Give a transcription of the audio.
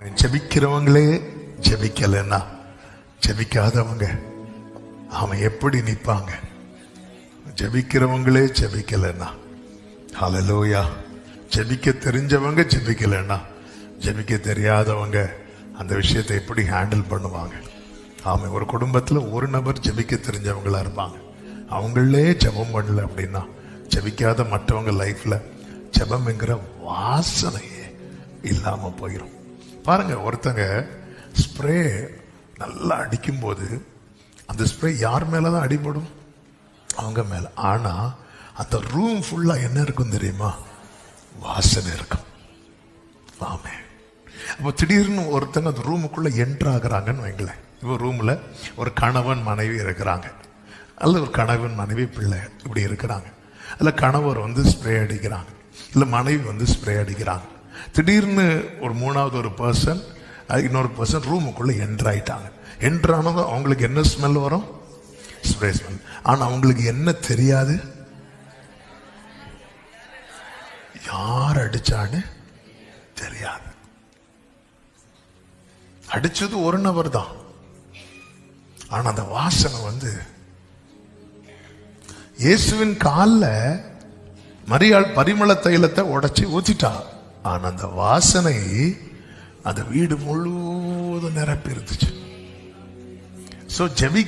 ஜெபிக்கிறவங்களே ஜெபிக்கலன்னா ஜெபிக்காதவங்க அவன் எப்படி நிற்பாங்க? ஜெபிக்கிறவங்களே ஜெபிக்கலன்னா, ஹல்லேலூயா. ஜெபிக்க தெரிஞ்சவங்க ஜெபிக்கலன்னா, ஜெபிக்க தெரியாதவங்க அந்த விஷயத்தை எப்படி ஹேண்டில் பண்ணுவாங்க? ஆமாம், ஒரு குடும்பத்தில் ஒரு நபர் ஜெபிக்க தெரிஞ்சவங்களா இருப்பாங்க. அவங்களே ஜெபம் பண்ணல அப்படின்னா, ஜெபிக்காத மற்றவங்க லைஃப்ல ஜெபம்ங்கிற வாசனையே இல்லாம போயிடும். பாருங்க, ஒருத்தங்க ஸ்ப்ரே நல்லா அடிக்கும் போது அந்த ஸ்ப்ரே யார் மேலதான் அடிபடும்? அவங்க மேல. ஆனா அந்த ரூம் ஃபுல்லா என்ன இருக்கும் தெரியுமா? வாசனை இருக்கும். ஆமே. அப்போ திடீர்னு ஒருத்தங்க அந்த ரூமுக்குள்ள என்ட்ரு ஆகுறாங்கன்னு வைங்களேன். இப்போ ரூம்ல ஒரு கணவன் மனைவி இருக்கிறாங்க, அல்ல ஒரு கணவன் மனைவி பிள்ளை இப்படி இருக்கிறாங்க. அல்ல கணவர் வந்து ஸ்ப்ரே அடிக்கிறாங்க, இல்ல மனைவி வந்து ஸ்ப்ரே அடிக்கிறாங்க. திடீர்னு ஒரு மூணாவது ஒரு பர்சன், இன்னொரு பர்சன் ரூமுக்குள்ள என்ட்ரு ஆயிட்டாங்க. என்ட்ரு ஆனதும் அவங்களுக்கு என்ன ஸ்மெல் வரும்? Spray smell. ஆனா அவங்களுக்கு என்ன தெரியாது? யார் அடிச்சான்னு தெரியாது. அடிச்சது ஒரு நபர் தான். ஆனா அந்த வாசனை வந்து இயேசுவின் காலில் மரியாள் பரிமள தைலத்தை உடைச்சி ஊத்திட்டா. ஆனா அந்த வாசனை அந்த வீடு முழுவதும் நிரப்பி இருந்துச்சு. சோ ஜெபிக்க